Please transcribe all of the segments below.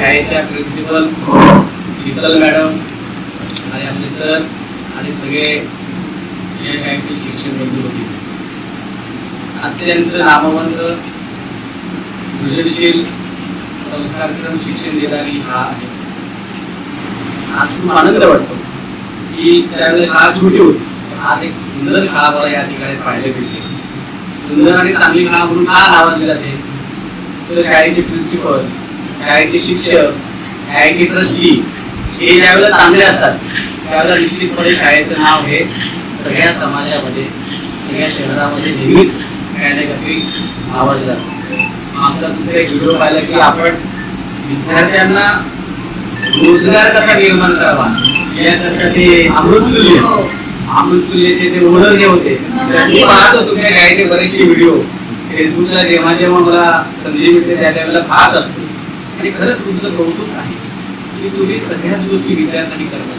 शाळेच्या principal Sheetal madam आणि आमचे सर आणि सगळे या शाळेचे शिक्षक बंधू होते. अत्यंत नामवंत सृजनशील संस्कारक्षम शिक्षण देणारी शाळा आहे. आज खूप आनंद वाटतो की त्यावेळेला शाळा छोटी होती, आज एक सुंदर शाळा मला या ठिकाणी पाहायला मिळते. सुंदर आणि चांगली शाळा म्हणून का नावाजली जाते तर शाळेचे प्रिन्सिपल, शाळेचे शिक्षक, शाळेचे ट्रस्टी हे ज्यावेळेला चांगले असतात त्यावेळेला निश्चितपणे शाळेचं नाव हे सगळ्या समाजामध्ये, सगळ्या शहरामध्ये नेहमीच काही ना काही नावाजलं जातं. आमचा तुमचा एक व्हिडिओ पाहिला की आपण विद्यार्थ्यांना रोजगार कसा निर्माण करावा यासाठी अमृततुल्यचे ते ओनर जे होते त्यांनी पाहत होतो त्या शाळेचे बरेचसे व्हिडिओ फेसबुकला जेव्हा जेव्हा मला संधी मिळते त्या त्यावेळेला पाहत असतो. आणि खरंच तुमचं कौतुक आहे की तुम्ही सगळ्याच गोष्टी विद्यार्थ्यांसाठी करता.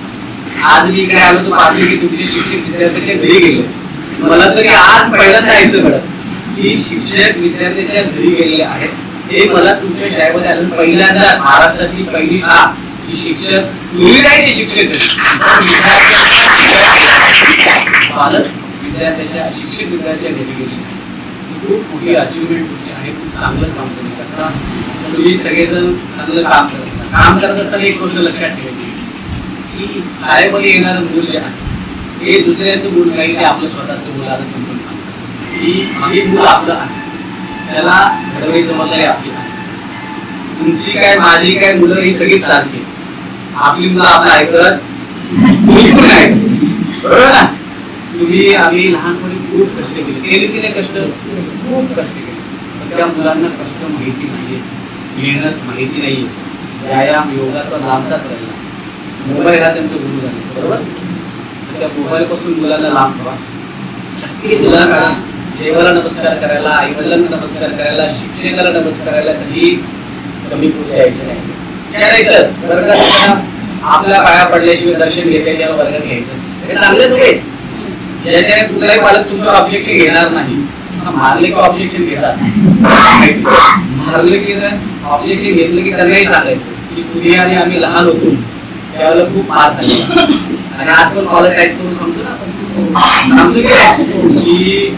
आज मी इकडे आलो तर पाहतो की तुमचे शिक्षक विद्यार्थ्याच्या घरी गेले. मला तरी आज पहिल्यांदा ऐकलं मॅडम की शिक्षक विद्यार्थ्याच्या घरी गेलेले आहेत. हे मला तुमच्या शाळेमध्ये आलं पहिल्यांदा. महाराष्ट्रातली पहिली शाळा की शिक्षक तुम्ही नाही ते शिक्षक पालक विद्यार्थ्याच्या शिक्षक विद्यार्थ्याच्या घरी गेले. खूप मोठी अचिव्हमेंट तुमची आहे. खूप चांगलं काम तुम्ही करता. तुम्ही सगळेजण चांगलं काम करता. काम करत असताना एक गोष्ट लक्षात ठेवायची की शाळेमध्ये येणारं मूल जे आहे हे दुसऱ्याचं मूल नाही, ते आपलं स्वतःचं मूल आता समजून की हे मूल आपलं आहे, त्याला घडवण्याची जबाबदारी आपली आहे. तुमची काय माझी काय मुलं ही सगळीच सारखी. आपली मुलं आपलं ऐकत बिलकुल नाही, बरोबर ना. तुम्ही आम्ही लहानपणी खूप कष्ट केले की नाही, कष्ट खूप कष्ट केले. पण त्या मुलांना कष्ट माहिती नाही, मेहनत माहिती नाही, व्यायाम योगा तर लांबचाच राहिला. मोबाईल हा त्यांचं गुरु झाले, बरोबर. त्या मोबाईल पासून मुलांना लांब ठेवा. शक्य तुला का देवाला नमस्कार करायला, आईवडिलांना नमस्कार करायला, शिक्षकाला नमस्कार करायला कधी कमी पुढे यायचं नाही. विचारायचं वर्गात आपल्या पाया पडल्याशिवाय दर्शन घेतल्याशिवाय वर्गात घ्यायचं हे चांगलेच होते. याच्याने कुठलाही पालक तुमचं ऑब्जेक्शन घेणार नाही. मारले की ऑब्जेक्शन घेतात, मारले की ऑब्जेक्शन घेतलं की त्यांनाही सांगायचं की तुम्ही आणि आम्ही लहान होतो त्यावेळेला खूप मार खाल्ला. आणि आज पण कॉलर टाईप करून समजू ना, समजू की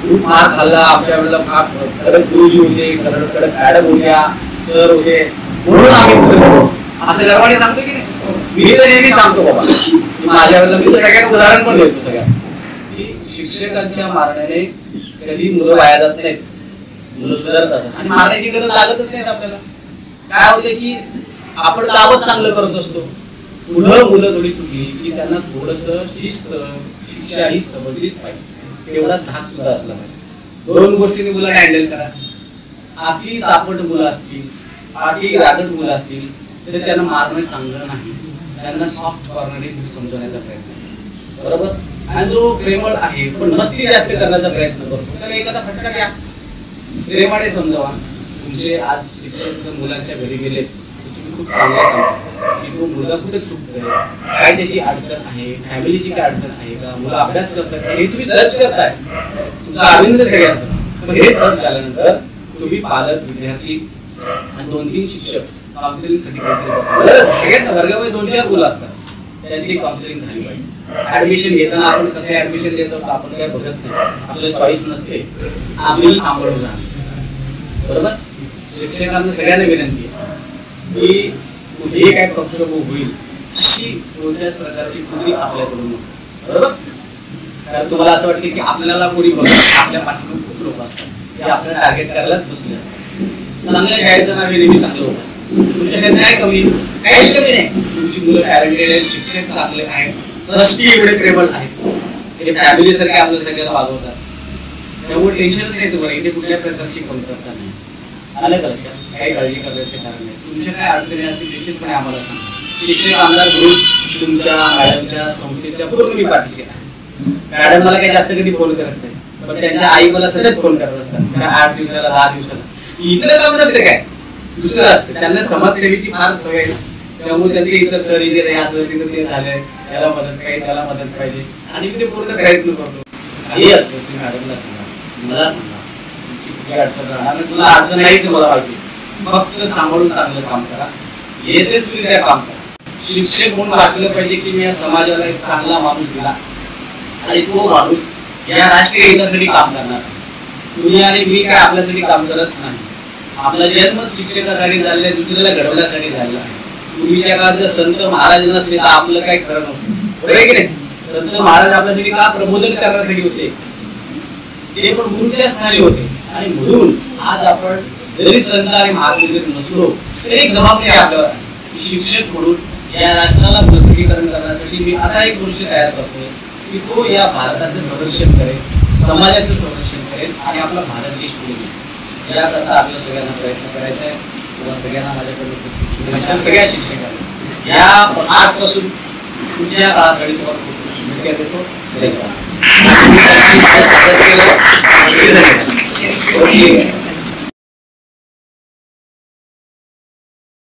खूप मार खाल्ला. आमच्या वेळेला कडक गुरुजी होते, कडक मॅडम होत्या, सर होते, म्हणून आम्ही असं गर्वाने सांगतो की नाही. मी तर नेहमी सांगतो बाबा माझ्या वेळेला, मी तर सगळ्यांना उदाहरण पण देतो सगळ्या की शिक्षकांच्या मारण्याने कधी मुलं वाया जात नाहीत, मुलं सुधारतात आणि मारण्याची गरज लागतच नाही. आपल्याला काय होते की आपण दाबच चांगलं करत असतो, पुढं मुलं थोडी चुकली की त्यांना थोडंसं शिस्त शिक्षा ही समजलीच पाहिजे, तेवढाच धाक सुद्धा असला पाहिजे. दोन गोष्टींनी मुलांना हँडल करा. अति तापट मुलं असतील, अति रागट मुलं असतील तर त्यांना मारणं चांगलं नाही, त्यांना सॉफ्ट कॉर्नरने समजवण्याचा प्रयत्न, बरोबर. आणि जो प्रेमळ आहे पण मस्ती जास्त करण्याचा प्रयत्न करतो त्याला एखादा फटका द्या, प्रेमाने समजावा. तुमचे आज शिक्षक मुलांच्या घरी गेले तुम्ही खूप चांगलं काम की तो मुलगा कुठे चुकतोय, काय त्याची अडचण आहे, फॅमिलीची काय अडचण आहे का, मुलं अभ्यास करतात हे तुम्ही सर्च करताय, तुमचं अभिनंदन सगळ्यांचं. पण हे सर्च झाल्यानंतर तुम्ही पालक, विद्यार्थी आणि 2-3 शिक्षक काउन्सिलिंग साठी सगळ्यांना वर्गामध्ये 2-4 मुलं असतात, त्यांची काउन्सिलिंग झाली पाहिजे. ऍडमिशन घेताना आपण कसं ऍडमिशन देतो आपण काय बघत नाही, आपल्याला चॉईस नसते, आपल्याला सांभाळून राहतो, बरोबर. शिक्षकांना सगळ्यांना विनंती आहे की कुठेही काय प्रक्षोभ होईल अशी कोणत्याच प्रकारची कृती आपल्याकडून नको, बरोबर. कारण तुम्हाला असं वाटतं की आपल्याला कोणी बघत, आपल्या पाठीमागे खूप लोक असतात ते आपल्याला टार्गेट करायला बसले असतात. चांगल्या शाळेचं नाव हे नेहमी चांगलं होतं. तुमच्या शाळेत काय कमी, काहीच कमी नाही. तुमची मुलं टॅलेंटेड आहेत, शिक्षक चांगले आहेत, ट्रस्टी एवढे प्रेमळ आहेत, हे फॅमिली सारखे आपल्याला सगळ्याला वागवतात, त्यामुळे टेन्शनच नाही तुम्हाला. इथे कुठल्या प्रकारची कमतरता नाही. आलं का लक्षात? काही काळजी करण्याचं कारण नाही. तुमच्या काय अडचणी असतील निश्चितपणे आम्हाला सांगा. शिक्षक आमदार ग्रुप तुमच्या मॅडमच्या संस्थेच्या पूर्ण मी पाठीशी आहे. मॅडम मला काही जास्त कधी फोन करत नाही, पण त्यांच्या आई मला सतत फोन करत असतात 8 दिवसाला 10 दिवसाला. इथलं काम नसते काय दुसरं असते. त्यांना समाजसेवेची फार सवय आहे, त्यामुळे त्यांचे इतर सर इथे असं तिथं ते झालंय, याला मदत पाहिजे त्याला मदत पाहिजे आणि मी ते पूर्ण प्रयत्न करतो. हे असतं तुम्ही मॅडमला सांगा, मला सांगा तुमची कुठली अडचण राहणार, तुला अडचण नाहीच मला माहिती. फक्त सांभाळून चांगलं काम करा. यशस्वीरित्या काम करा. शिक्षक म्हणून वाटलं पाहिजे की मी या समाजाला एक चांगला माणूस दिला आणि तो माणूस या राष्ट्रीय हितासाठी काम करणार. तुम्ही आणि मी काय आपल्यासाठी काम करत नाही. आपला जन्म शिक्षकासाठी झालेला, दुसऱ्याला घडवण्यासाठी झालेला आहे. पूर्वीच्या काळात जर संत महाराज नसले तर आपलं काय खरं नव्हतं, बरोबर की नाही. संत महाराज आपल्यासाठी का प्रबोधन करण्यासाठी होते, ते पण गुरुच्या स्थानी होते. आणि म्हणून आज आपण जरी संत आणि महात्मे नसलो तरी एक जबाबदारी आपल्यावर शिक्षक म्हणून या राष्ट्राला बळकटीकरण करण्यासाठी मी असा एक मनुष्य तयार करतोय की तो या भारताचं संरक्षण करेल, समाजाचं संरक्षण करेल आणि आपला भारत देश पुढे नेईल. याकरता आपल्या सगळ्यांना प्रयत्न करायचा आहे. किंवा सगळ्यांना माझ्याकडून सगळ्या शिक्षकांना या आजपासून पुढच्या काळासाठी तुम्हाला खूप शुभेच्छा देतो. धन्यवाद.